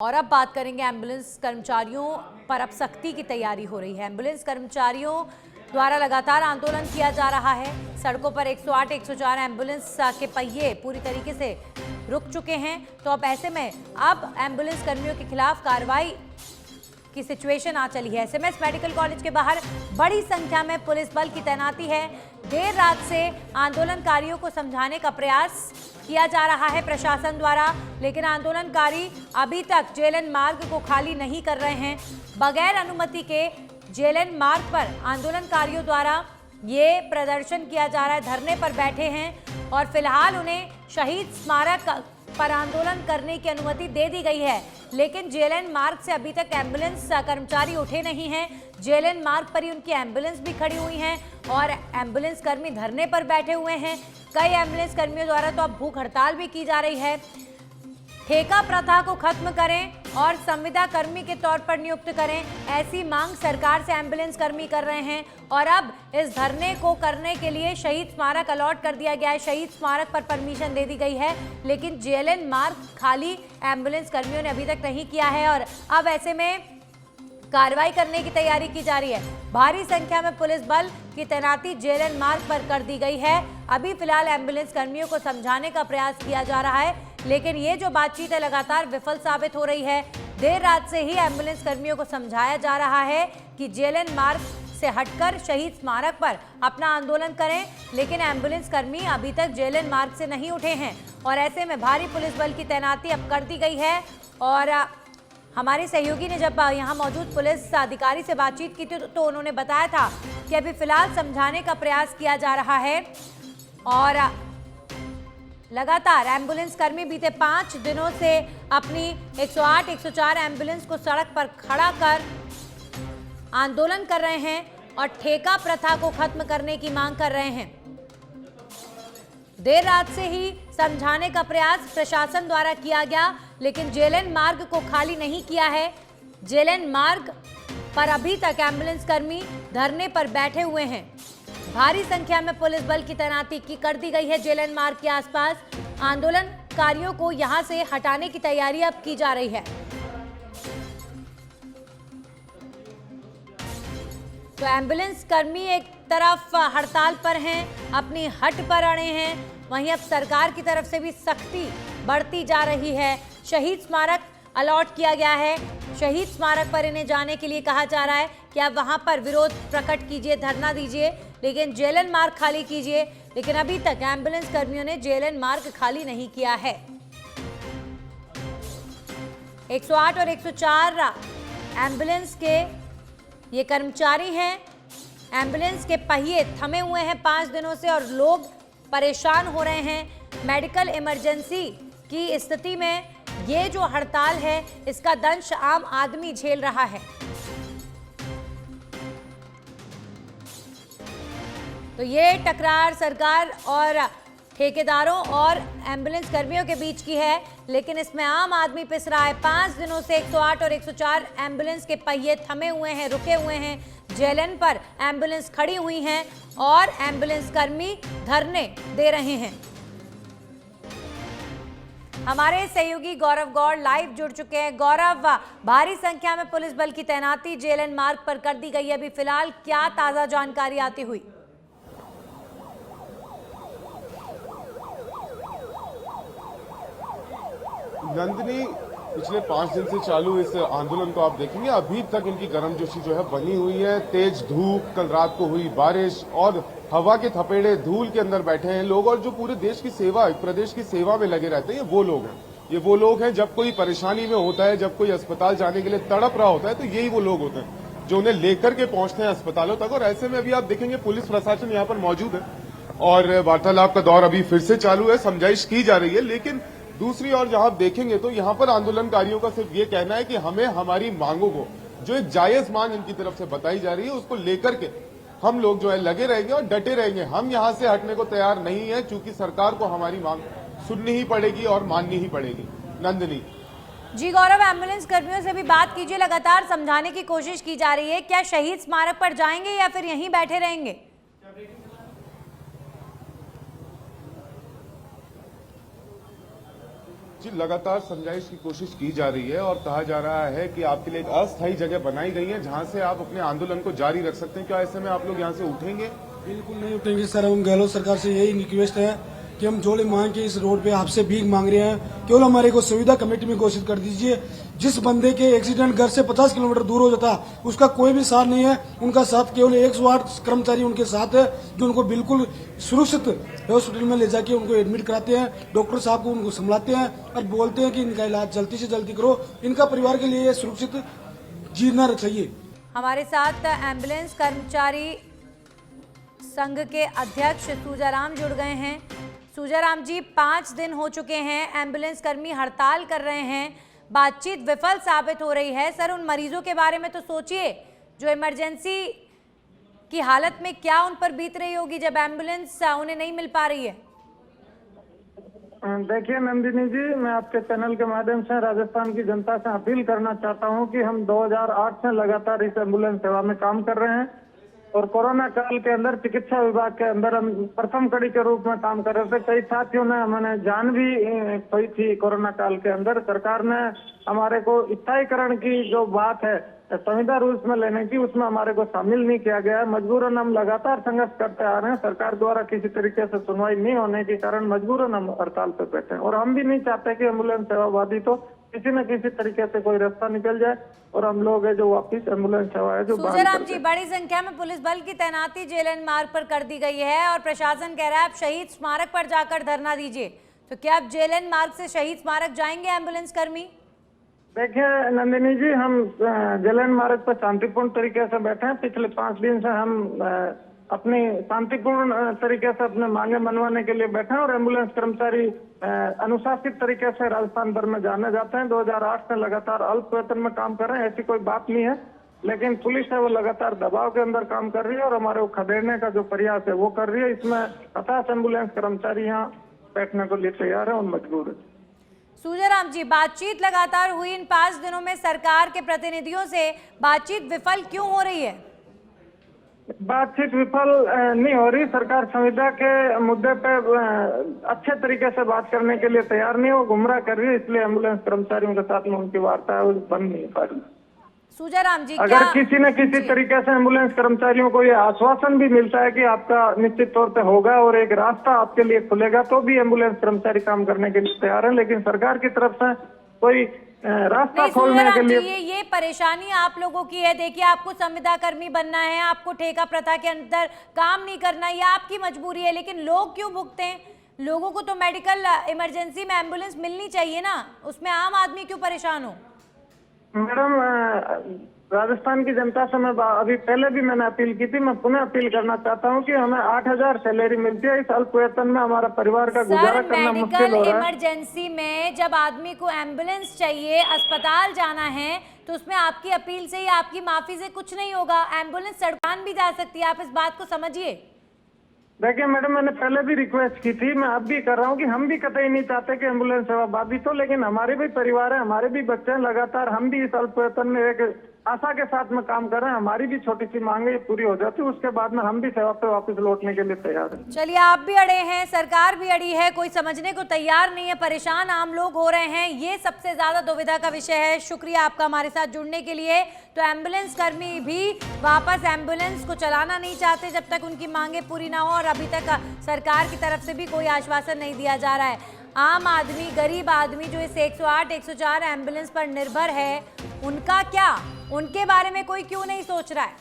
और अब बात करेंगे एम्बुलेंस कर्मचारियों पर। अब सख्ती की तैयारी हो रही है। एम्बुलेंस कर्मचारियों द्वारा लगातार आंदोलन किया जा रहा है। सड़कों पर 108, 104 एम्बुलेंस के पहिए पूरी तरीके से रुक चुके हैं। तो अब ऐसे में अब एम्बुलेंस कर्मियों के खिलाफ कार्रवाई की सिचुएशन आ चली है। एसएमएस मेडिकल कॉलेज के बाहर बड़ी संख्या में पुलिस बल की तैनाती है। देर रात से आंदोलनकारियों को समझाने का प्रयास किया जा रहा है प्रशासन द्वारा, लेकिन आंदोलनकारी अभी तक जेएलएन मार्ग को खाली नहीं कर रहे हैं। बगैर अनुमति के जेएलएन मार्ग पर आंदोलनकारियों द्वारा ये प्रदर्शन किया जा रहा है। धरने पर बैठे हैं और फिलहाल उन्हें शहीद स्मारक पर आंदोलन करने की अनुमति दे दी गई है, लेकिन जेएलएन मार्ग से अभी तक एम्बुलेंस कर्मचारी उठे नहीं हैं। जेएलएन मार्ग पर ही उनकी एम्बुलेंस भी खड़ी हुई हैं और एम्बुलेंस कर्मी धरने पर बैठे हुए हैं। कई एम्बुलेंस कर्मियों द्वारा तो अब भूख हड़ताल भी की जा रही है। ठेका प्रथा को खत्म करें और संविदा कर्मी के तौर पर नियुक्त करें, ऐसी मांग सरकार से एम्बुलेंस कर्मी कर रहे हैं। और अब इस धरने को करने के लिए शहीद स्मारक अलॉट कर दिया गया है। शहीद स्मारक पर परमिशन दे दी गई है, लेकिन जेएलएन मार्ग खाली एम्बुलेंस कर्मियों ने अभी तक नहीं किया है और अब ऐसे में कार्रवाई करने की तैयारी की जा रही है। भारी संख्या में पुलिस बल की तैनाती जेएलएन मार्ग पर कर दी गई है। अभी फिलहाल एम्बुलेंस कर्मियों को समझाने का प्रयास किया जा रहा है, लेकिन ये जो बातचीत है लगातार विफल साबित हो रही है। देर रात से ही एम्बुलेंस कर्मियों को समझाया जा रहा है कि जेएलएन मार्ग से हटकर शहीद स्मारक पर अपना आंदोलन करें, लेकिन एम्बुलेंस कर्मी अभी तक जेएलएन मार्ग से नहीं उठे हैं और ऐसे में भारी पुलिस बल की तैनाती अब कर दी गई है। और हमारे सहयोगी ने जब यहाँ मौजूद पुलिस अधिकारी से बातचीत की थी तो उन्होंने बताया था कि अभी फिलहाल समझाने का प्रयास किया जा रहा है और लगातार एम्बुलेंस कर्मी बीते 5 दिनों से अपनी 108, 104 एम्बुलेंस को सड़क पर खड़ा कर आंदोलन कर रहे हैं और ठेका प्रथा को खत्म करने की मांग कर रहे हैं। देर रात से ही समझाने का प्रयास प्रशासन द्वारा किया गया, लेकिन जेएलएन मार्ग को खाली नहीं किया है। जेएलएन मार्ग पर अभी तक एम्बुलेंस कर्मी धरने पर बैठे हुए हैं। भारी संख्या में पुलिस बल की तैनाती कर दी गई है जेएलएन मार्ग के आसपास। आंदोलनकारियों को यहां से हटाने की तैयारी अब की जा रही है। तो एम्बुलेंस कर्मी एक तरफ हड़ताल पर हैं, अपनी हट पर अड़े हैं, वहीं अब सरकार की तरफ से भी सख्ती बढ़ती जा रही है। शहीद स्मारक अलॉट किया गया है। शहीद स्मारक पर इन्हें जाने के लिए कहा जा रहा है कि आप वहां पर विरोध प्रकट कीजिए, धरना दीजिए, लेकिन जेएलएन मार्ग खाली कीजिए। लेकिन अभी तक एम्बुलेंस कर्मियों ने जेएलएन मार्ग खाली नहीं किया है। 108 और 104 एम्बुलेंस के ये कर्मचारी हैं। एम्बुलेंस के पहिए थमे हुए हैं 5 दिनों से और लोग परेशान हो रहे हैं। मेडिकल इमरजेंसी की स्थिति में ये जो हड़ताल है इसका दंश आम आदमी झेल रहा है। तो ये टकरार सरकार और ठेकेदारों और एम्बुलेंस कर्मियों के बीच की है, लेकिन इसमें आम आदमी पिस रहा है। 5 दिनों से 108 और 104 एम्बुलेंस के पहिए थमे हुए हैं, रुके हुए हैं। जेएलएन पर एम्बुलेंस खड़ी हुई हैं और एम्बुलेंस कर्मी धरने दे रहे हैं। हमारे सहयोगी गौरव गौड़ लाइव जुड़ चुके हैं। गौरव, भारी संख्या में पुलिस बल की तैनाती जेएलएन मार्ग पर कर दी गई है। अभी फिलहाल क्या ताजा जानकारी आती हुई? नंदिनी, पिछले 5 दिन से चालू इस आंदोलन को आप देखेंगे, अभी तक इनकी गर्मजोशी जो है बनी हुई है। तेज धूप, कल रात को हुई बारिश और हवा के थपेड़े, धूल के अंदर बैठे हैं लोग और जो पूरे देश की सेवा, प्रदेश की सेवा में लगे रहते हैं, ये वो लोग हैं। ये वो लोग हैं जब कोई परेशानी में होता है, जब कोई अस्पताल जाने के लिए तड़प रहा होता है, तो यही वो लोग होते हैं जो उन्हें लेकर के पहुंचते हैं अस्पतालों तक। और ऐसे में अभी आप देखेंगे पुलिस प्रशासन यहाँ पर मौजूद है और वार्तालाप का दौर अभी फिर से चालू है, समझाइश की जा रही है। लेकिन दूसरी ओर जहां आप देखेंगे तो यहां पर आंदोलनकारियों का सिर्फ ये कहना है कि हमें हमारी मांगों को, जो एक जायज मांग इनकी तरफ से बताई जा रही है, उसको लेकर के हम लोग जो है लगे रहेंगे और डटे रहेंगे। हम यहां से हटने को तैयार नहीं है, क्योंकि सरकार को हमारी मांग सुननी ही पड़ेगी और माननी ही पड़ेगी। नंदिनी जी गौरव, एम्बुलेंस कर्मियों से भी बात कीजिए, लगातार समझाने की कोशिश की जा रही है। क्या शहीद स्मारक पर जाएंगे या फिर यहीं बैठे रहेंगे? जी जी, लगातार समझाइश की कोशिश की जा रही है और कहा जा रहा है कि आपके लिए एक अस्थायी जगह बनाई गई है जहां से आप अपने आंदोलन को जारी रख सकते हैं। क्या ऐसे में आप लोग यहां से उठेंगे? बिल्कुल नहीं उठेंगे सर। हम गहलोत सरकार से यही रिक्वेस्ट है कि हम जोड़े मांग के इस रोड पे आपसे भीख मांग रहे हैं, केवल हमारे को सुविधा कमेटी में घोषित कर दीजिए। जिस बंदे के एक्सीडेंट घर से 50 किलोमीटर दूर हो जाता उसका कोई भी साथ नहीं है, उनका साथ केवल 108 कर्मचारी उनके साथ है जो उनको बिल्कुल सुरक्षित हॉस्पिटल में ले जाके उनको एडमिट कराते हैं, डॉक्टर साहब को उनको संभालते हैं और बोलते हैं कि इनका इलाज जल्दी से जल्दी करो, इनका परिवार के लिए सुरक्षित जीना चाहिए। हमारे साथ एम्बुलेंस कर्मचारी संघ के अध्यक्ष सूजाराम जुड़ गए हैं। सूजाराम जी, 5 दिन हो चुके हैं, एम्बुलेंस कर्मी हड़ताल कर रहे हैं, बातचीत विफल साबित हो रही है। सर, उन मरीजों के बारे में तो सोचिए जो इमरजेंसी की हालत में क्या उन पर बीत रही होगी जब एम्बुलेंस उन्हें नहीं मिल पा रही है। देखिए नंदिनी जी, मैं आपके चैनल के माध्यम से राजस्थान की जनता से अपील करना चाहता हूं कि हम 2008 से लगातार इस एम्बुलेंस सेवा में काम कर रहे हैं और कोरोना काल के अंदर चिकित्सा विभाग के अंदर हम प्रथम कड़ी के रूप में काम कर रहे थे। कई साथियों ने हमारे जान भी खोई थी कोरोना काल के अंदर। सरकार ने हमारे को स्थायीकरण की जो बात है संविदा रूल्स में लेने की, उसमें हमारे को शामिल नहीं किया गया है। मजबूरन हम लगातार संघर्ष करते आ रहे हैं। सरकार द्वारा किसी तरीके से सुनवाई नहीं होने के कारण मजबूरन हम हड़ताल पे बैठे हैं और हम भी नहीं चाहते कि एम्बुलेंस सेवा बाधित हो, किसी न किसी तरीके से कोई रास्ता निकल जाए और हम लोग है जो वापिस एम्बुलेंस सेवा है जो सूजाराम जी, बड़ी संख्या में पुलिस बल की तैनाती जेएलएन मार्ग पर कर दी गई है और प्रशासन कह रहा है आप शहीद स्मारक पर जाकर धरना दीजिए, तो क्या आप जेएलएन मार्ग से शहीद स्मारक जाएंगे एम्बुलेंस कर्मी? देखिए नंदिनी जी, हम जेएलएन मार्ग पर शांतिपूर्ण तरीके से बैठे हैं। पिछले 5 दिन से हम अपनी शांतिपूर्ण तरीके से अपने मांगे मनवाने के लिए बैठे हैं और एम्बुलेंस कर्मचारी अनुशासित तरीके से राजस्थान भर में जाने जाते हैं। 2008 से लगातार अल्प वेतन में काम कर रहे हैं, ऐसी कोई बात नहीं है, लेकिन पुलिस है वो लगातार दबाव के अंदर काम कर रही है और हमारे को खदेड़ने का जो प्रयास है वो कर रही है। इसमें 50 एम्बुलेंस कर्मचारी यहाँ बैठने को लिए तैयार है और मजबूर है। सूजाराम जी, बातचीत लगातार हुई, इन 5 दिनों में सरकार के प्रतिनिधियों से बातचीत विफल क्यों हो रही है? बातचीत विफल नहीं हो रही। सरकार संविदा के मुद्दे पे अच्छे तरीके से बात करने के लिए तैयार नहीं, वो गुमराह कर रही है, इसलिए एम्बुलेंस कर्मचारियों के साथ में उनकी वार्ता है वो बंद नहीं पा रही। सूजाराम जी, अगर किसी न किसी तरीके से एम्बुलेंस कर्मचारियों को ये आश्वासन भी मिलता है कि आपका निश्चित तौर पे होगा और एक रास्ता आपके लिए खुलेगा, तो भी एम्बुलेंस कर्मचारी काम करने के लिए तैयार है, लेकिन सरकार की तरफ से कोई रास्ता खोलने के लिए ये परेशानी आप लोगों की है। देखिए, आपको संविदा कर्मी बनना है, आपको ठेका प्रथा के अंदर काम नहीं करना, ये आपकी मजबूरी है, लेकिन लोग क्यों भुगते हैं? लोगों को तो मेडिकल इमरजेंसी में एम्बुलेंस मिलनी चाहिए ना, उसमें आम आदमी क्यों परेशान हो? मैडम, राजस्थान की जनता से मैं अभी पहले भी मैंने अपील की थी, मैं पुनः अपील करना चाहता हूँ कि हमें 8,000 सैलरी मिलती है, इस अल्प वेतन में हमारा परिवार का गुजारा करना मुश्किल हो रहा है। इमरजेंसी में जब आदमी को एम्बुलेंस चाहिए, अस्पताल जाना है, तो उसमें आपकी अपील से या आपकी माफी से कुछ नहीं होगा। एम्बुलेंस सड़कान भी जा सकती है, आप इस बात को समझिए। देखिए मैडम, मैंने पहले भी रिक्वेस्ट की थी, मैं अब भी कर रहा हूँ कि हम भी कतई नहीं चाहते कि एम्बुलेंस सेवा बाधित हो, लेकिन हमारे भी परिवार है, हमारे भी बच्चे हैं, लगातार हम भी इस अल्प वेतन में एक आशा के साथ में काम कर रहे हैं। हमारी भी छोटी सी मांगे पूरी हो जाती है, उसके बाद में हम भी सेवा पे वापस लौटने के लिए तैयार हैं। चलिए, आप भी अड़े हैं, सरकार भी अड़ी है, कोई समझने को तैयार नहीं है, परेशान आम लोग हो रहे हैं, ये सबसे ज्यादा दुविधा का विषय है। शुक्रिया आपका हमारे साथ जुड़ने के लिए। तो एम्बुलेंस कर्मी भी वापस एम्बुलेंस को चलाना नहीं चाहते जब तक उनकी मांगे पूरी ना हो, और अभी तक सरकार की तरफ से भी कोई आश्वासन नहीं दिया जा रहा है। आम आदमी, गरीब आदमी जो इस 108, 104 एम्बुलेंस पर निर्भर है, उनका क्या, उनके बारे में कोई क्यों नहीं सोच रहा है?